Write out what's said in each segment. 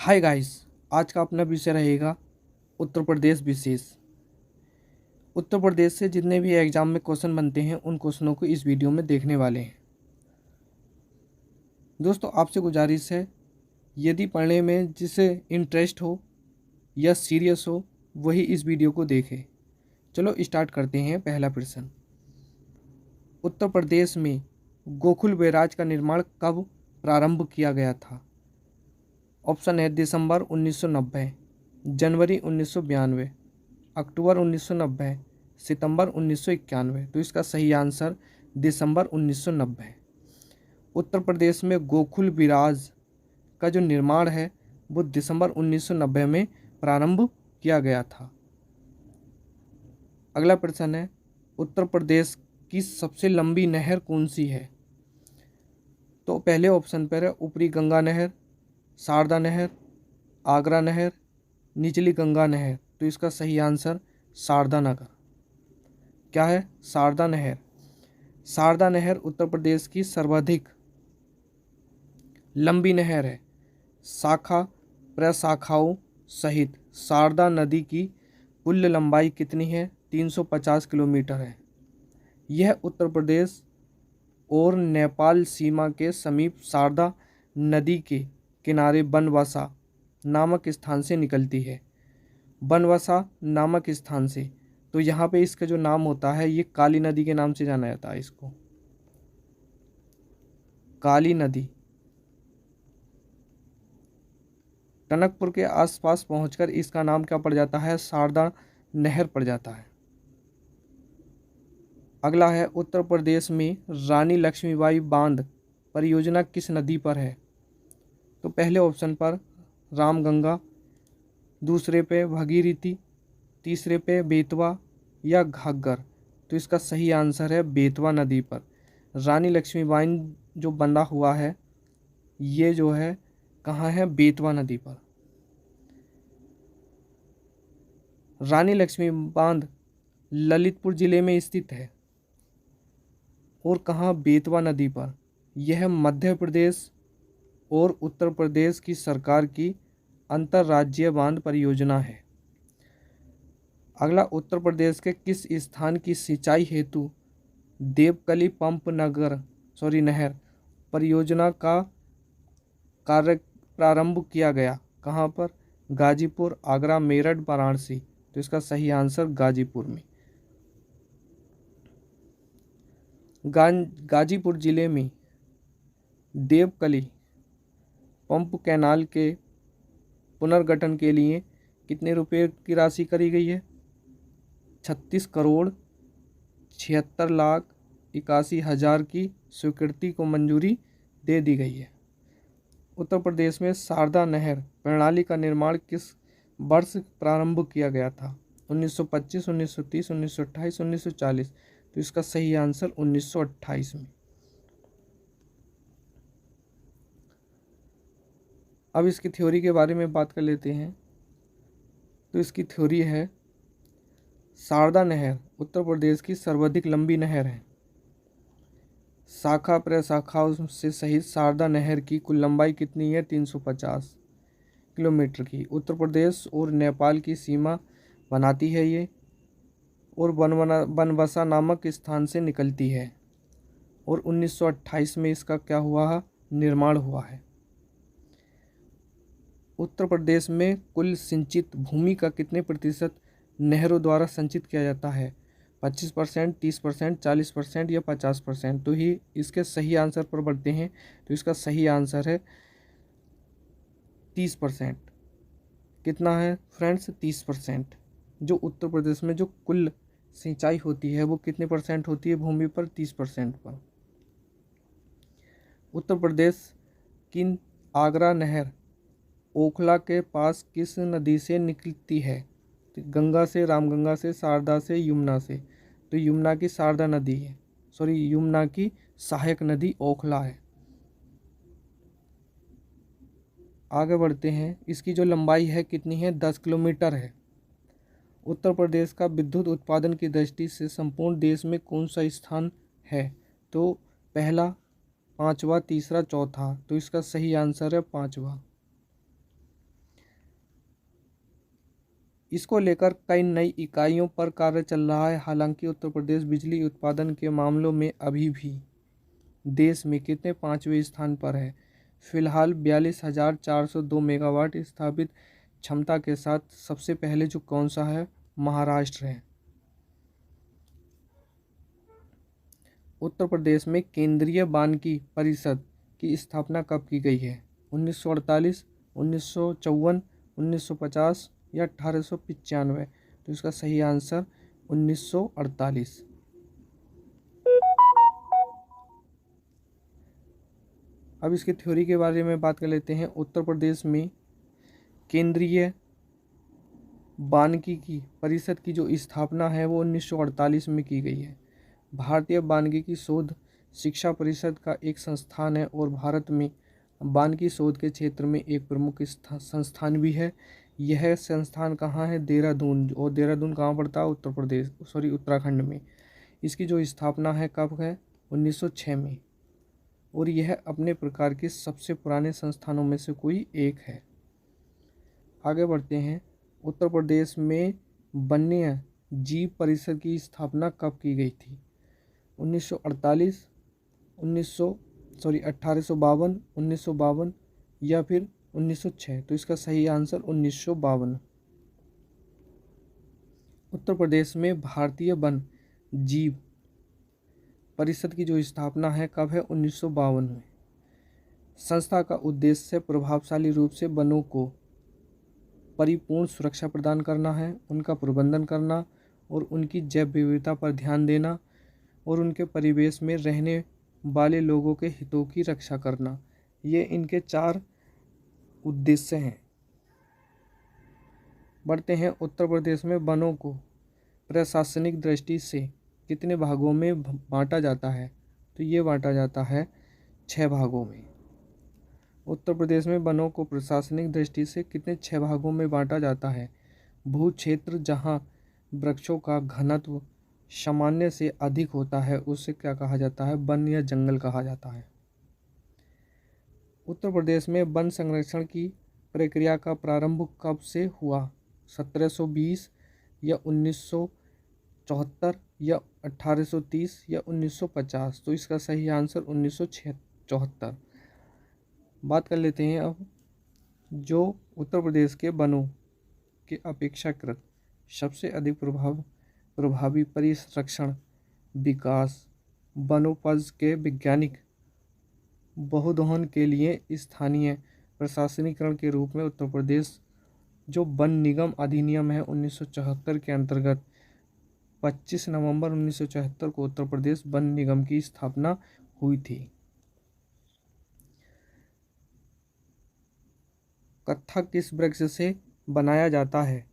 Hi guys, आज का अपना विषय रहेगा उत्तर प्रदेश विशेष। उत्तर प्रदेश से जितने भी एग्जाम में क्वेश्चन बनते हैं उन क्वेश्चनों को इस वीडियो में देखने वाले हैं। दोस्तों, आपसे गुजारिश है, यदि पढ़ने में जिसे इंटरेस्ट हो या सीरियस हो वही इस वीडियो को देखे। चलो स्टार्ट करते हैं। पहला प्रश्न, उत्तर प्रदेश में गोकुल बैराज का निर्माण कब प्रारंभ किया गया था? ऑप्शन है दिसंबर 1990, जनवरी 1992, अक्टूबर 1990, सितंबर 1991। तो इसका सही आंसर दिसंबर 1990। उत्तर प्रदेश में गोकुल विराज का जो निर्माण है वो दिसंबर 1990 में प्रारंभ किया गया था। अगला प्रश्न है, उत्तर प्रदेश की सबसे लंबी नहर कौन सी है? तो पहले ऑप्शन पर है ऊपरी गंगा नहर, शारदा नहर, आगरा नहर, निचली गंगा नहर। तो इसका सही आंसर शारदा नगर क्या है? शारदा नहर। शारदा नहर उत्तर प्रदेश की सर्वाधिक लंबी नहर है। शाखा प्रशाखाओं सहित शारदा नदी की कुल लंबाई कितनी है? 350 किलोमीटर है। यह उत्तर प्रदेश और नेपाल सीमा के समीप शारदा नदी के किनारे बनवासा नामक स्थान से निकलती है। बनवासा नामक स्थान से। तो यहाँ पे इसका जो नाम होता है ये काली नदी के नाम से जाना जाता है। इसको काली नदी। टनकपुर के आसपास पहुंचकर इसका नाम क्या पड़ जाता है? शारदा नहर पड़ जाता है। अगला है, उत्तर प्रदेश में रानी लक्ष्मीबाई बांध परियोजना किस नदी पर है? तो पहले ऑप्शन पर रामगंगा, दूसरे पे भगीरथी, तीसरे पे बेतवा या घाघर। तो इसका सही आंसर है बेतवा नदी पर। रानी लक्ष्मीबाई जो बंधा हुआ है ये जो है कहाँ है? बेतवा नदी पर। रानी लक्ष्मी बांध ललितपुर जिले में स्थित है और कहाँ? बेतवा नदी पर। यह मध्य प्रदेश और उत्तर प्रदेश की सरकार की अंतर्राज्यीय बांध परियोजना है। अगला, उत्तर प्रदेश के किस स्थान की सिंचाई हेतु देवकली पंप नहर परियोजना का कार्य प्रारंभ किया गया? कहाँ पर? गाजीपुर, आगरा, मेरठ, वाराणसी। तो इसका सही आंसर गाजीपुर में। गाजीपुर जिले में देवकली पंप कैनाल के पुनर्गठन के लिए कितने रुपए की राशि करी गई है? 36 करोड़ 76 लाख 81 हज़ार की स्वीकृति को मंजूरी दे दी गई है। उत्तर प्रदेश में शारदा नहर प्रणाली का निर्माण किस वर्ष प्रारंभ किया गया था? 1925, 1930, 1928, 1940। तो इसका सही आंसर 1928 में। अब इसकी थ्योरी के बारे में बात कर लेते हैं। तो इसकी थ्योरी है, शारदा नहर उत्तर प्रदेश की सर्वाधिक लंबी नहर है। शाखा प्रशाखाओं से सहित शारदा नहर की कुल लंबाई कितनी है? 350 किलोमीटर की। उत्तर प्रदेश और नेपाल की सीमा बनाती है ये और बनवासा नामक स्थान से निकलती है और 1928 में इसका क्या हुआ? निर्माण हुआ है। उत्तर प्रदेश में कुल सिंचित भूमि का कितने प्रतिशत नहरों द्वारा संचित किया जाता है? 25%, 30%, 40% या 50%। तो ही इसके सही आंसर पर बढ़ते हैं। तो इसका सही आंसर है 30%। कितना है फ्रेंड्स? 30%। जो उत्तर प्रदेश में जो कुल सिंचाई होती है वो कितने परसेंट होती है भूमि पर? 30% पर। उत्तर प्रदेश की आगरा नहर ओखला के पास किस नदी से निकलती है? तो गंगा से, रामगंगा से, शारदा से, यमुना से। तो यमुना की शारदा नदी है, यमुना की सहायक नदी ओखला है। आगे बढ़ते हैं। इसकी जो लंबाई है कितनी है? 10 किलोमीटर है। उत्तर प्रदेश का विद्युत उत्पादन की दृष्टि से संपूर्ण देश में कौन सा स्थान है? तो पहला, पांचवा, तीसरा, चौथा। तो इसका सही आंसर है पांचवा। इसको लेकर कई नई इकाइयों पर कार्य चल रहा है। हालांकि उत्तर प्रदेश बिजली उत्पादन के मामलों में अभी भी देश में कितने 5वें स्थान पर है। फिलहाल 42,402 मेगावाट स्थापित क्षमता के साथ सबसे पहले जो कौन सा है, महाराष्ट्र है। उत्तर प्रदेश में केंद्रीय वानिकी परिषद की स्थापना कब की गई है? 1948, 1954, 1950 या 1895? तो इसका सही आंसर 1948। अब इसकी थ्योरी के बारे में बात कर लेते हैं। उत्तर प्रदेश में केंद्रीय वानिकी की परिषद की जो स्थापना है वो 1948 में की गई है। भारतीय वानिकी शोध शिक्षा परिषद का एक संस्थान है और भारत में वानिकी शोध के क्षेत्र में एक प्रमुख संस्थान भी है। यह संस्थान कहाँ है? देहरादून। और देहरादून कहाँ पड़ता है? उत्तराखंड में। इसकी जो स्थापना है कब है? 1906 में। और यह अपने प्रकार के सबसे पुराने संस्थानों में से कोई एक है। आगे बढ़ते हैं। उत्तर प्रदेश में वन्य जीव परिषद की स्थापना कब की गई थी? 1948, 1852, 1952 या फिर 1906? तो इसका सही आंसर 1952। उत्तर प्रदेश में भारतीय वन जीव परिषद की जो स्थापना है कब है? 1952 में। संस्था का उद्देश्य प्रभावशाली रूप से वनों को परिपूर्ण सुरक्षा प्रदान करना है, उनका प्रबंधन करना और उनकी जैव विविधता पर ध्यान देना और उनके परिवेश में रहने वाले लोगों के हितों की रक्षा करना। ये इनके 4 उद्देश्य हैं। बढ़ते हैं। उत्तर प्रदेश में वनों को प्रशासनिक दृष्टि से कितने भागों में बांटा जाता है? तो ये बांटा जाता है 6 भागों में। उत्तर प्रदेश में वनों को प्रशासनिक दृष्टि से कितने 6 भागों में बांटा जाता है? भू क्षेत्र जहाँ वृक्षों का घनत्व सामान्य से अधिक होता है उसे क्या कहा जाता है? वन या जंगल कहा जाता है। उत्तर प्रदेश में वन संरक्षण की प्रक्रिया का प्रारंभ कब से हुआ? 1720 या 1974 या 1830 या 1950? तो इसका सही आंसर 1974। बात कर लेते हैं अब जो उत्तर प्रदेश के वनों के अपेक्षाकृत सबसे अधिक प्रभावी परिरक्षण विकास वनोपज के वैज्ञानिक बहुदोहन के लिए स्थानीय प्रशासनिकरण के रूप में उत्तर प्रदेश जो वन निगम अधिनियम है 1974 के अंतर्गत 25 नवंबर 1974 को उत्तर प्रदेश वन निगम की स्थापना हुई थी। कत्था किस वृक्ष से बनाया जाता है?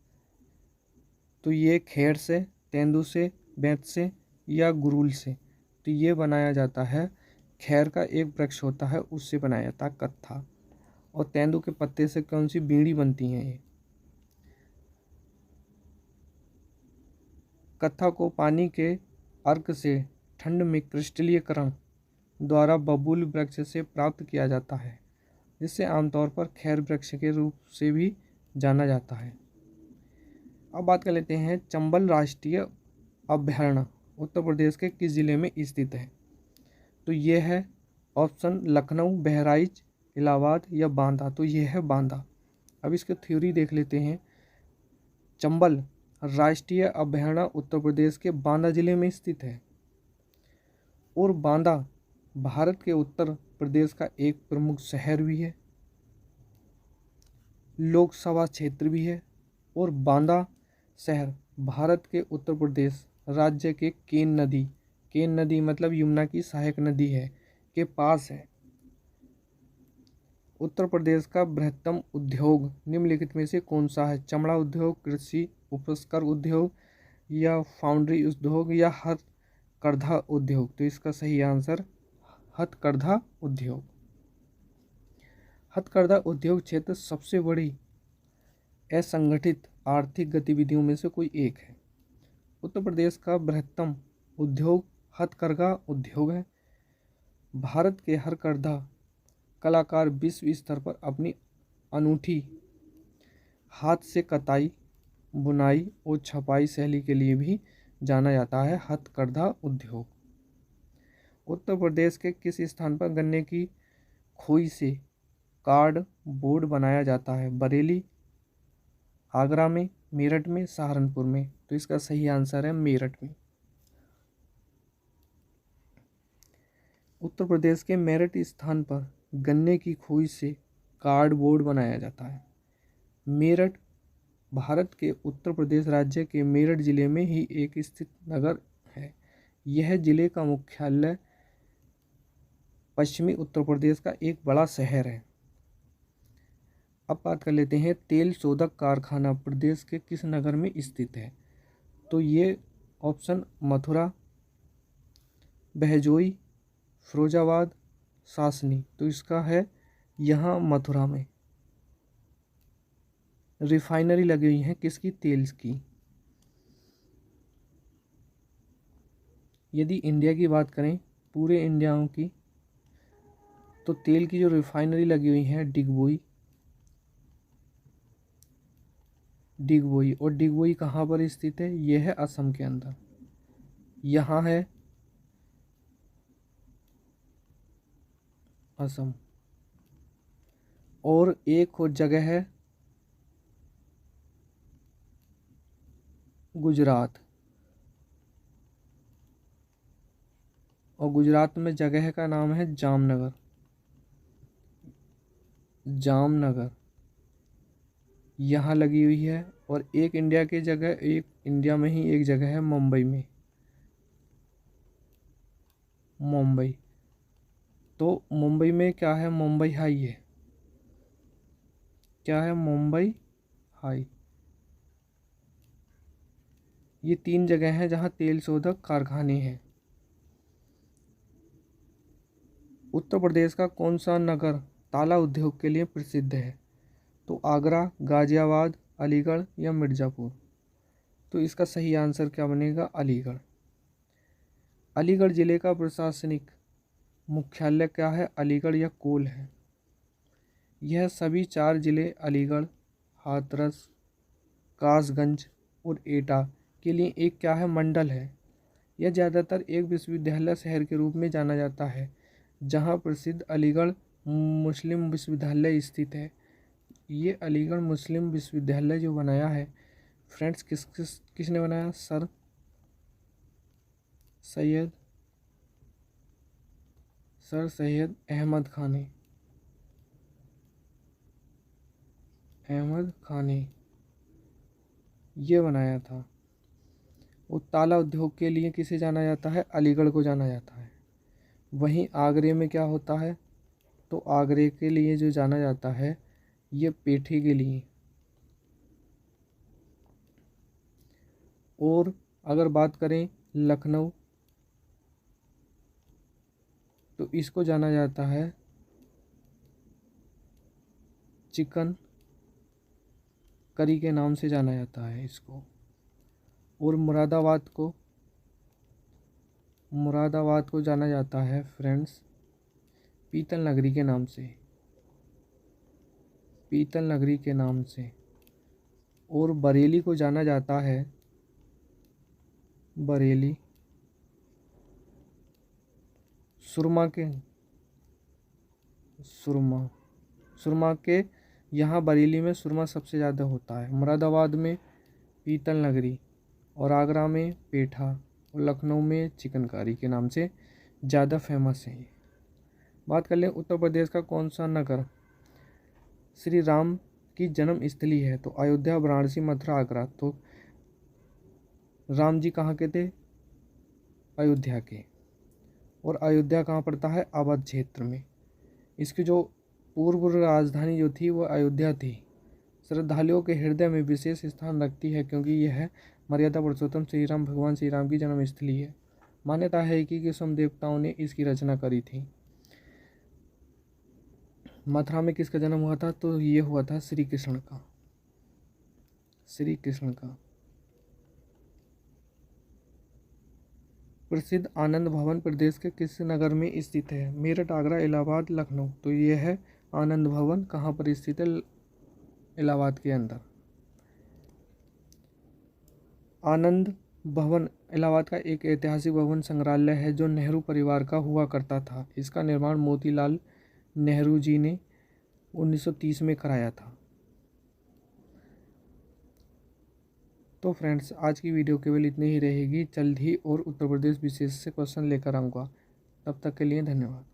तो ये खेर से, तेंदू से, बेंत से या गुरूल से? तो ये बनाया जाता है, खैर का एक वृक्ष होता है उससे बनाया जाता है कत्था। और तेंदू के पत्ते से कौन सी बीड़ी बनती हैं? ये कत्था को पानी के अर्क से ठंड में क्रिस्टलीकरण द्वारा बबूल वृक्ष से प्राप्त किया जाता है, जिसे आमतौर पर खैर वृक्ष के रूप से भी जाना जाता है। अब बात कर लेते हैं चंबल राष्ट्रीय अभयारण्य उत्तर प्रदेश के किस जिले में स्थित है? तो ये है ऑप्शन लखनऊ, बहराइच, इलाहाबाद या बांदा। तो ये है बांदा। अब इसकी थ्योरी देख लेते हैं। चंबल राष्ट्रीय अभयारण्य उत्तर प्रदेश के बांदा जिले में स्थित है और बांदा भारत के उत्तर प्रदेश का एक प्रमुख शहर भी है, लोकसभा क्षेत्र भी है और बांदा शहर भारत के उत्तर प्रदेश राज्य के केन नदी मतलब यमुना की सहायक नदी है के पास है। उत्तर प्रदेश का बृहत्तम उद्योग निम्नलिखित में से कौन सा है? चमड़ा उद्योग, कृषि उपस्कर उद्योग या फाउंड्री उद्योग या हथकरघा उद्योग? तो इसका सही आंसर हथकरघा उद्योग। हथकरघा उद्योग क्षेत्र सबसे बड़ी असंगठित आर्थिक गतिविधियों में से कोई एक है। उत्तर प्रदेश का बृहत्तम उद्योग हथकरघा उद्योग है। भारत के हथकरघा कलाकार विश्व स्तर पर अपनी अनूठी हाथ से कताई बुनाई और छपाई शैली के लिए भी जाना जाता है। हथकरघा उद्योग। उत्तर प्रदेश के किस स्थान पर गन्ने की खोई से कार्ड बोर्ड बनाया जाता है? बरेली, आगरा में, मेरठ में, सहारनपुर में। तो इसका सही आंसर है मेरठ में। उत्तर प्रदेश के मेरठ स्थान पर गन्ने की खोई से कार्ड बोर्ड बनाया जाता है। मेरठ भारत के उत्तर प्रदेश राज्य के मेरठ जिले में ही एक स्थित नगर है। यह जिले का मुख्यालय पश्चिमी उत्तर प्रदेश का एक बड़ा शहर है। अब बात कर लेते हैं तेल शोधक कारखाना प्रदेश के किस नगर में स्थित है? तो ये ऑप्शन मथुरा, बहजोई, फिरोजाबाद, सासनी। तो इसका है यहाँ मथुरा में। रिफाइनरी लगी हुई है किसकी? तेल की। यदि इंडिया की बात करें, पूरे इंडिया की, तो तेल की जो रिफाइनरी लगी हुई है डिगबोई। और डिगबोई कहाँ पर स्थित है? यह है असम के अंदर। यहाँ है असम। और एक और जगह है गुजरात। और गुजरात में जगह का नाम है जामनगर। जामनगर यहाँ लगी हुई है। और एक इंडिया की जगह, एक इंडिया में ही एक जगह है मुंबई में। मुंबई। तो मुंबई में क्या है? मुंबई हाई है। क्या है? मुंबई हाई। ये 3 जगह हैं जहाँ तेल शोधक कारखाने हैं। उत्तर प्रदेश का कौन सा नगर ताला उद्योग के लिए प्रसिद्ध है? तो आगरा, गाजियाबाद, अलीगढ़ या मिर्ज़ापुर। तो इसका सही आंसर क्या बनेगा? अलीगढ़। अलीगढ़ जिले का प्रशासनिक मुख्यालय क्या है? अलीगढ़ या कोल है। यह सभी 4 जिले अलीगढ़, हाथरस, कासगंज और एटा के लिए एक क्या है? मंडल है। यह ज़्यादातर एक विश्वविद्यालय शहर के रूप में जाना जाता है, जहाँ प्रसिद्ध अलीगढ़ मुस्लिम विश्वविद्यालय स्थित है। ये अलीगढ़ मुस्लिम विश्वविद्यालय जो बनाया है फ्रेंड्स, किसने बनाया? सर सैयद अहमद खान ने ये बनाया था। और ताला उद्योग के लिए किसे जाना जाता है? अलीगढ़ को जाना जाता है। वहीं आगरे में क्या होता है? तो आगरे के लिए जो जाना जाता है ये पेठे के लिए। और अगर बात करें लखनऊ, तो इसको जाना जाता है चिकन करी के नाम से जाना जाता है इसको। और मुरादाबाद को जाना जाता है फ्रेंड्स पीतल नगरी के नाम से। पीतल नगरी के नाम से। और बरेली को जाना जाता है बरेली सुरमा के यहाँ बरेली में सुरमा सबसे ज़्यादा होता है। मुरादाबाद में पीतल नगरी, और आगरा में पेठा, और लखनऊ में चिकनकारी के नाम से ज़्यादा फेमस है। बात कर लें उत्तर प्रदेश का कौन सा नगर श्री राम की जन्म स्थली है? तो अयोध्या, वाराणसी, मथुरा, आगरा। तो राम जी कहाँ के थे? अयोध्या के। और अयोध्या कहाँ पड़ता है? अवध क्षेत्र में। इसकी जो पूर्व राजधानी जो थी वो अयोध्या थी। श्रद्धालुओं के हृदय में विशेष स्थान रखती है क्योंकि यह मर्यादा पुरुषोत्तम श्री राम भगवान श्री राम की जन्मस्थली है। मान्यता है कि सम देवताओं ने इसकी रचना करी थी। मथुरा में किसका जन्म हुआ था? तो ये हुआ था श्री कृष्ण का। प्रसिद्ध आनंद भवन प्रदेश के किस नगर में स्थित है? मेरठ, आगरा, इलाहाबाद, लखनऊ। तो ये है आनंद भवन। कहाँ पर स्थित है? इलाहाबाद के अंदर। आनंद भवन इलाहाबाद का एक ऐतिहासिक भवन संग्रहालय है जो नेहरू परिवार का हुआ करता था। इसका निर्माण मोतीलाल नेहरू जी ने 1930 में कराया था। तो फ्रेंड्स, आज की वीडियो केवल इतनी ही रहेगी। जल्द ही और उत्तर प्रदेश विशेष से क्वेश्चन लेकर आऊँगा। तब तक के लिए धन्यवाद।